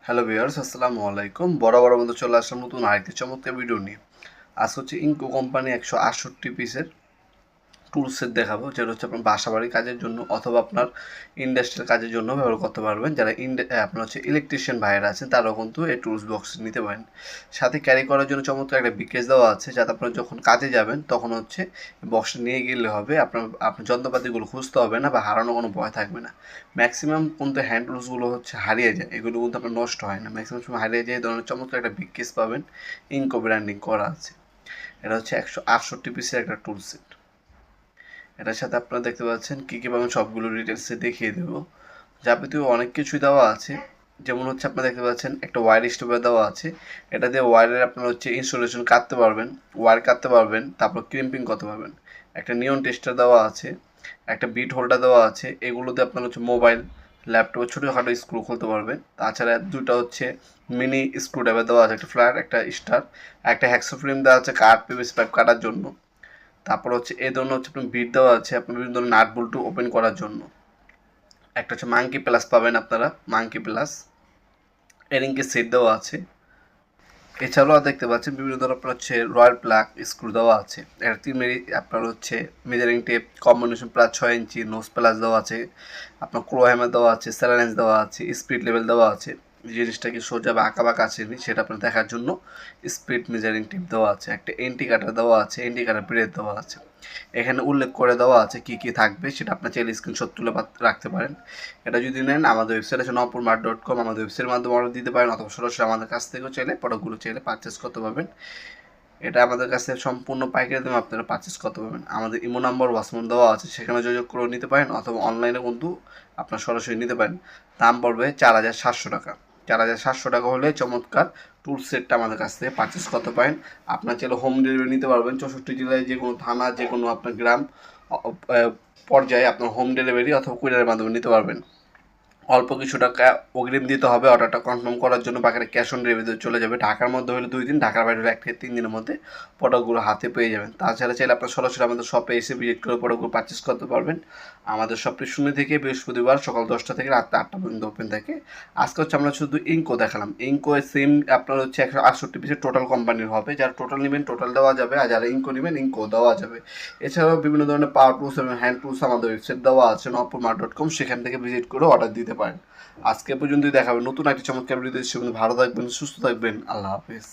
Hello viewers, আসসালামু আলাইকুম। বরাবর মতো চলে আসলাম নতুন আরেকটি চমৎকার ভিডিও নিয়ে। আজ হচ্ছে ইনকো কোম্পানি 168 পিসের টুল সেট দেখাবো, যেটা হচ্ছে আপনার বাসাবাড়ির কাজের জন্য অথবা আপনার ইন্ডাস্ট্রিয়াল কাজের জন্য ব্যবহার করতে পারবেন। যারা আপনার হচ্ছে ইলেকট্রিশিয়ান ভাইয়েরা আছেন তারাও কিন্তু এই টুলস বক্স নিতে পারেন। সাথে ক্যারি করার জন্য চমৎকার একটা বিকেজ দেওয়া আছে, যাতে আপনারা যখন কাজে যাবেন তখন হচ্ছে বক্সটা নিয়ে গেলে হবে, আপনার যন্ত্রপাতিগুলো খুঁজতে হবে না বা হারানোর কোনো ভয় থাকবে না। ম্যাক্সিমাম কিন্তু হ্যান্ড টুলসগুলো হচ্ছে হারিয়ে যায়, এগুলো কিন্তু আপনার নষ্ট হয় না, ম্যাক্সিমাম সময় হারিয়ে যায়। এই ধরনের চমৎকার একটা বিকেজ পাবেন, ইনকো ব্র্যান্ডিং করা আছে। এটা হচ্ছে 168 পিসের একটা টুল সেট। এটার সাথে আপনারা দেখতে পাচ্ছেন কী কী পাবেন সবগুলো ডিটেলসে দেখিয়ে দেবো। যাবতীয় অনেক কিছুই দেওয়া আছে, যেমন হচ্ছে আপনারা দেখতে পাচ্ছেন একটা ওয়্যার স্টপার দেওয়া আছে। এটা দিয়ে ওয়্যারের আপনারা হচ্ছে ইনস্টলেশন কাটতে পারবেন, ওয়্যার কাটতে পারবেন, তারপর ক্রিম্পিং করতে পারবেন। একটা নিয়ন টেস্টার দেওয়া আছে, একটা বিট হোল্ডার দেওয়া আছে। এগুলো দিয়ে আপনারা হচ্ছে মোবাইল, ল্যাপটপে ছোটোখাটো স্ক্রু খুলতে পারবেন। তাছাড়া দুটো হচ্ছে মিনি স্ক্রু ড্রাইভার দেওয়া আছে, একটা ফ্ল্যাট একটা স্টার, একটা হ্যাক্সো ফিল্ম দেওয়া আছে কাঠ পিভিসি পাইপ কাটার জন্য। তারপর হচ্ছে এই ধরনের হচ্ছে আপনার বিট দেওয়া আছে আপনার বিভিন্ন ধরনের নাট বল্টু ওপেন করার জন্য। একটা হচ্ছে মাঙ্কি প্লাস পাবেন আপনারা, মাঙ্কি প্লাস এরিংকে সেট দেওয়া আছে। এছাড়াও দেখতে পাচ্ছেন বিভিন্ন ধরনের আপনার হচ্ছে রয়্যাল প্লাগ স্ক্রু দেওয়া আছে। একটা 3 মিলি আপনার হচ্ছে মেজারিং টেপ কম্বিনেশন প্লাস 6 ইঞ্চি নোজ প্লাস দেওয়া আছে, আপনার ক্রো হ্যামার দেওয়া আছে, স্যালারেন্স দেওয়া আছে, স্পিড লেভেল দেওয়া আছে। জিনিসটা কি সোজা বা আঁকা বাঁকা আছে সেটা আপনার দেখার জন্য স্পিড মেজারিং টিপ দেওয়া আছে। একটা এন্টি কাটার দেওয়া আছে, এন্টি কাটার ব্রেড দেওয়া আছে। এখানে উল্লেখ করে দেওয়া আছে কী কী থাকবে, সেটা আপনার চাইলে স্ক্রিনশট তুলে রাখতে পারেন। এটা যদি নেন আমাদের ওয়েবসাইট আছে nopurmart.com, আমাদের ওয়েবসাইটের মাধ্যমে অর্ডার দিতে পারেন, অথবা সরাসরি আমাদের কাছ থেকেও চাইলে প্রোডাক্টগুলো চাইলে পারচেস করতে পারবেন। এটা আমাদের কাছে সম্পূর্ণ পাইকারি দামে আপনারা পারচেস করতে পারবেন। আমাদের ইমো নাম্বার হোয়াটসঅ্যাপ দেওয়া আছে, সেখানে যোগাযোগ করে নিতে পারেন, অথবা অনলাইনে কিন্তু আপনার সরাসরি নিতে পারেন। দাম পড়বে 4,700 টাকা। 4,700 টাকা হলে চমৎকার টুল সেটটা আমাদের কাছ থেকে পারচেস করতে পারেন। আপনার চাইলে হোম ডেলিভারি নিতে পারবেন, 64 জেলায় যে কোনো থানা, যে কোনো আপনার গ্রাম পর্যায়ে আপনার হোম ডেলিভারি অথবা কুরিয়ারের মাধ্যমে নিতে পারবেন। অল্প কিছু টাকা অগ্রিম দিতে হবে অর্ডারটা কনফার্ম করার জন্য, বাকিটা ক্যাশ অন ডেলিভারিতে চলে যাবে। ঢাকার মধ্যে হলে 2 দিন, ঢাকার বাইরে হলে 1 থেকে 3 দিনের মধ্যে প্রোডাক্টগুলো হাতে পেয়ে যাবেন। তাছাড়া চাইলে আপনার সরাসরি আমাদের শপে এসে ভিজিট করে প্রোডাক্টগুলো পারচেস করতে পারবেন। আমাদের শপটি শূন্য থেকে বৃহস্পতিবার সকাল 10টা থেকে রাত 8টা পর্যন্ত ওপেন থাকে। আজকে হচ্ছে আমরা শুধু ইনকো দেখালাম। ইনকো সেম আপনার হচ্ছে 168 পিসের টোটাল কোম্পানির হবে, যারা টোটাল নেবেন টোটাল দেওয়া যাবে, আর যারা ইনকো নেবেন ইনকো দেওয়া যাবে। এছাড়াও বিভিন্ন ধরনের পাওয়ার টুলস এবং হ্যান্ড টুলস আমাদের ওয়েবসাইট দেওয়া আছে nopurmart.com, সেখান থেকে ভিজিট করে অর্ডার দিতে পারেন। আজকে পর্যন্তই দেখাবেন নতুন একটি চমৎকার ভিডিও। ভালো থাকবেন, সুস্থ থাকবেন, আল্লাহ হাফেজ।